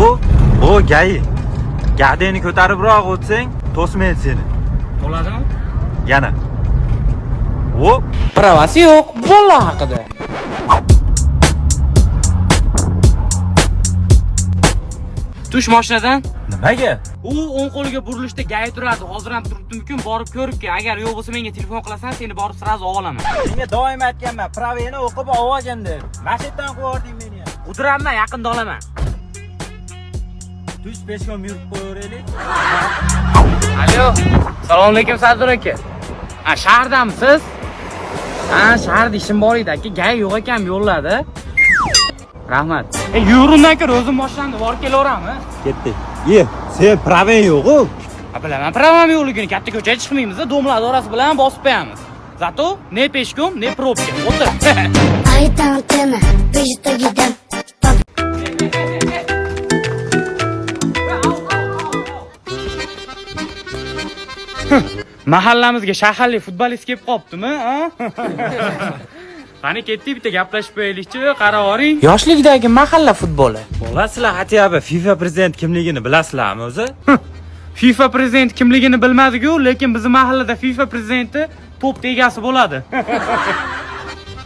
Bu gay. Gavdangni ko'taribroq o'tsang, to'smaydi seni. Bo'ladimi? Yana. Hop. Pravasi yo'q, bola haqida. Tush mashinadan. Nimaga? U o'ng qo'liga burilishda gay turadi. Hozir ham turibdi-mikin, borib ko'ribki, agar yo'q bo'lsa menga telefon qilasan, seni borib sirazi olaman. Senga doim aytganman, praveni o'qib olgan deb. Mashinadan qo'yording meni. Udiramman, yaqinda olaman. Tush peshkom yurib qo'yaylik. Alo. Assalomu alaykum Sardor aka. Ha, shahardamisiz? Ha, shaharda ishim bor edi aka. Gay yo'q ekan, yo'lladi. Rahmat. Yur undan ko'ra o'zim mashinamni borib kelaveramiz. Ketdi. Sen praven yo'q-ku. Bilaman, pravam yo'qligini katta ko'chaga chiqmaymiz, domlar orasi bilan bosib qo'yamiz. Zato ne peshkom, ne probka. O'tir. Aytantena, peshtagidan. Mahallamizga shaharlik futbolist kelib qoptimi, ha? Qani ketdik, bitta gaplashib qo'yaylikchi, qaravoring. Yoshlikdagi mahalla futboli. Bilasizlar, hatyobi FIFA prezident kimligini bilasizlarmi o'zi? FIFA prezidenti kimligini bilmadik-ku, lekin bizning mahallada FIFA prezidenti top egasi bo'ladi.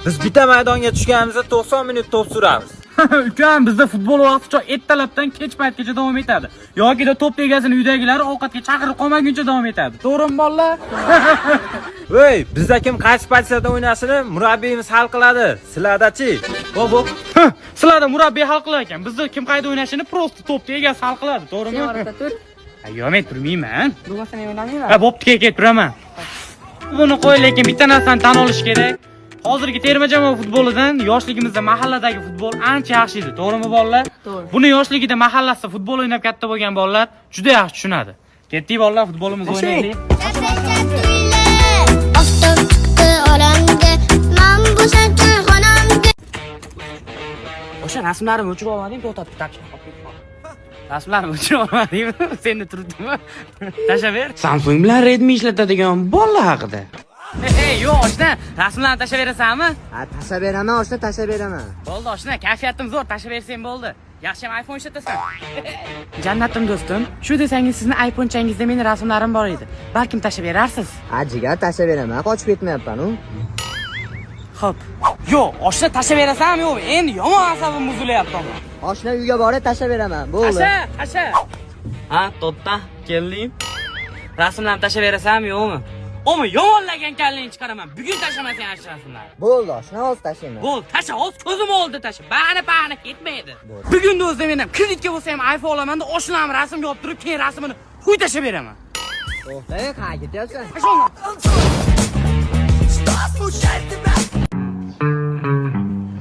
Biz bitta maydonga tushganimizda 90 minut top suramiz. Ukam, bizda futbol vaqti ertalabdan kech paytgacha davom etadi. Yoki top egasini uydagilar ovqatga chaqirib qolmaguncha davom etadi. To'g'rimi bolalar? Voy, bizda kim qaysi pozitsiyada o'ynashini murabbiyimiz hal qiladi. Sizlarda-chi? Bo'p. Sizlarda murabbiy hal qilar ekan. Bizda kim qayda o'ynashini prosta top egasi hal qiladi. To'g'rimi? Yo'q, men turmayman. Bo'lmasa men o'ynamayman. Ha, bo'pti, ket turaman. Buni qo'y, lekin bitta narsani tan olish kerak. Hozirgi terma jamoa futbolidan yoshligimizda mahalladagi futbol ancha yaxshi edi, to'g'rimi bolalar? To'g'ri. Buni yoshligida mahallasida futbol o'ynab katta bo'lgan bolalar juda yaxshi tushunadi. Ketdik bolalar, futbolimizni o'ynaylik. O'sha rasmlarimni o'chirib olmading, to'xtatib taqishib qolib. Rasmlarimni o'chirib olmadingmi? Seni turibdimi? Tashlab ber. Samsung bilan Redmi ishlatadigan bola haqida. Hey, yo'q, oshna, rasmlarni tashlab berasanmi? Ha, tashlab beraman, oshna, tashlab beraman. Bo'ldi, oshna, kayfiyatim zo'r, tashlab bersang bo'ldi. Yaxshi ham iPhone ishlatasan. Jannatim do'stim, shu desangiz sizni iPhone-changizda meni rasmlarim bor edi. Balkim tashlab berarsiz. Ha, jigar, tashlab beraman, qochib ketmayapman-ku. Xo'p. Yo'q, oshna tashlab berasanmi yo'qmi? Endi yomon asabim buzilyapti. Oshna uyga borib tashlab beraman, bo'ldi. Asha. Ha, to'tta, keldim. Rasmlarni tashlab berasanmi yo'qmi? O'mi yomonlagan kallingni chiqaraman. Bugun tashlamasang yaxshi rasmlarni. Bo'ldi, oshna, hozir tashlayman. Bo'ldi, tasha, hozir ko'zim oldida tasha. Bani ketmaydi. Bugun o'zim men ham kreditga bo'lsa ham iPhone olaman-da, oshnam rasmga olib turib, keyin rasmini qo'y tashlab beraman. To'xta, qayerga ketyapsan?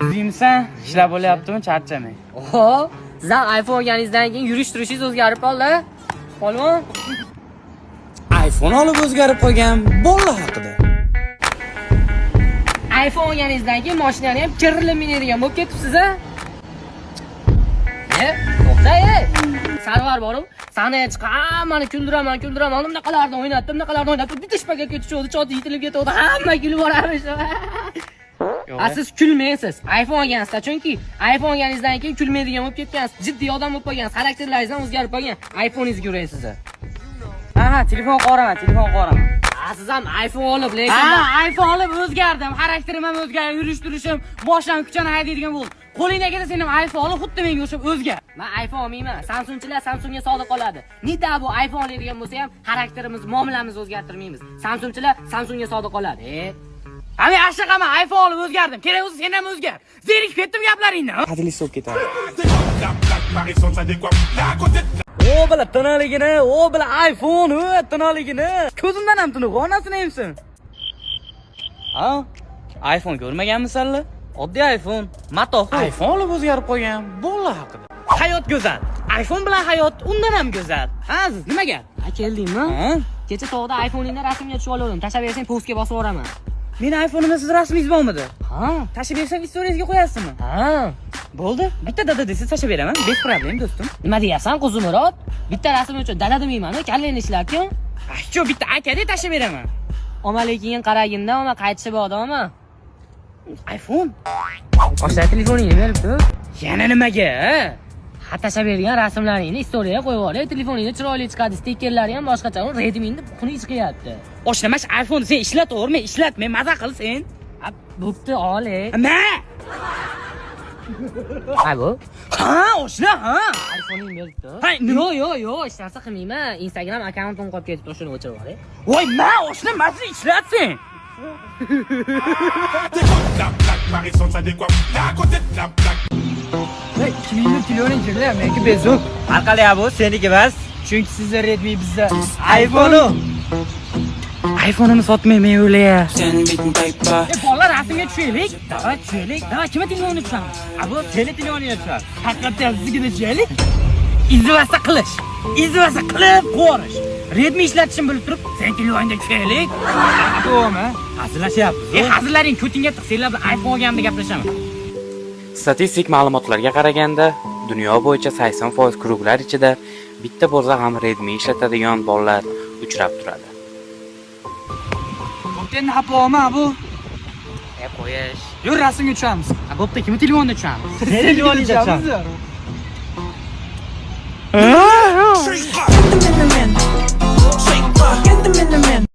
Bizimsan, ishlab bo'lyaptimi, charchamang. Oho, siz ham iPhone olganingizdan keyin yurish-turishingiz o'zgarib qoldi. Polvon. iPhone olib o'zgarib qolgan bola haqida. iPhone olganingizdan keyin mashinani ham kirilib minadigan bo'lib ketibsiz-a? To'xta, Sarvar boru, sana chiqib, hammani kuldiraman, bunaqalarni o'ynatdim, bitta shpagakka tushdi, choti yetilib ketdi, hamma kulib boramiz. Siz kulmaysiz. iPhone olgansiz, chunki iPhone olganingizdan keyin kulmaydigan bo'lib ketgansiz. Jiddiy odam bo'lib qolgansiz, xarakterlaringiz ham o'zgarib qolgan. iPhoneingizga uraysiz. Ha, telefon qo'raman. Siz ham iPhone olib, lekin iPhone olib o'zgardim. Xarakterim ham o'zgardi, yurish-turishim, boshdan kuchani haydaydigan bo'ldi. Qo'lingdagida sen ham iPhone olib, xuddi menga o'xshab o'zgar. Men iPhone olmayman. Samsungchilar Samsungga sodiq qoladi. Nida bu iPhone oladigan bo'lsa ham xarakterimiz, muomalamizni o'zgartirmaymiz. Samsungchilar Samsungga sodiq qoladi. Men ashaqaman, iPhone olib o'zgardim. Kerak bo'lsa sen ham o'zgar. Zerikib ketdim gaplaringni. Hadlis bo'lib ketadi. O bila tanaligini, o bila iPhone, tanaligini. Ko'zimdan ham tuni g'onasini emsin. Ha? iPhone ko'rmaganmisanlar? Oddiy iPhone, matoh. iPhone olib o'zgarib qolgan bola haqida. Hayot go'zal. iPhone bilan hayot undan ham go'zal. Ha, siz nimaga? Keldingmi? Kecha tog'da iPhone'ingni rasmga tushib oldim. Tashlab bersang, postga bosib yuboraman. Meni iPhone'imda siz rasmingiz bormidi? Ha, tashlab bersam, istoriyangizga qo'yasizmi? Ha. Bo'ldi. Bitta dada desa tashlab beraman. Bez problem, do'stim. Nima deyapsan, Quzumurod? Bitta rasm uchun dada demayman-ku, kallangni ishlarku. Shu bitta aka-da tashlab beraman. Omalekin qaraginda, oma qaytishi bormi? iPhone. Oshlar telefoningni beribdi. Yana nimaga? tashlab bergan rasmlaringni istoriyaga qo'yib yuborib, telefoningda chiroyli chiqadi, stikerlari ham boshqacha. Redmi'ni xunuk chiqyapti. Oshna shu iPhone sen ishlataverma, ishlat, men maza qil sen. Bo'pti, oli. Na! Ha bu? Ha, oshna, ha. iPhone'ing beribdi. Hay, Yo'q, hech narsa qilmayman. Instagram akkauntim qolib ketibdi, shuni o'chirib yuboray. voy, ma, oshna, maza ishlat sen. Marisol, ça décoiffe. Là, à côté de la plaque. Kimning telefoning kirdi? Meniki bezuk. Hal qalay bu seniki emas. Chunki sizlar Redmi bizda iPhone. iPhone'imni sotmayman o'lay. Bolalar rasmga tushaylik. Davay tushaylik. Davay kimga telefonni tushamiz? Bu seni telefoningga tushar. Haqiqatdan sizga tushaylik. Izvasa qilish, izvasa qilib qo'rish. Redmi ishlatishim bilib turib, sen telefonga tushaylik. To'g'rimi? Hazillashyapmiz. Hazillarning ko'tingga tiq, senlar bilan iPhone olganimda gaplashaman. Statistik ma'lumotlarga qaraganda, dunyo bo'yicha 80% kuruglar ichida bitta bo'lsa ham Redmi ishlatadigan bolalar uchrab turadi. Endi hapoma bu. Qo'yish. Yur rasmga tushamiz. Bo'pti, kimning telefonida tushamiz? Seni telefoningga tushar. Street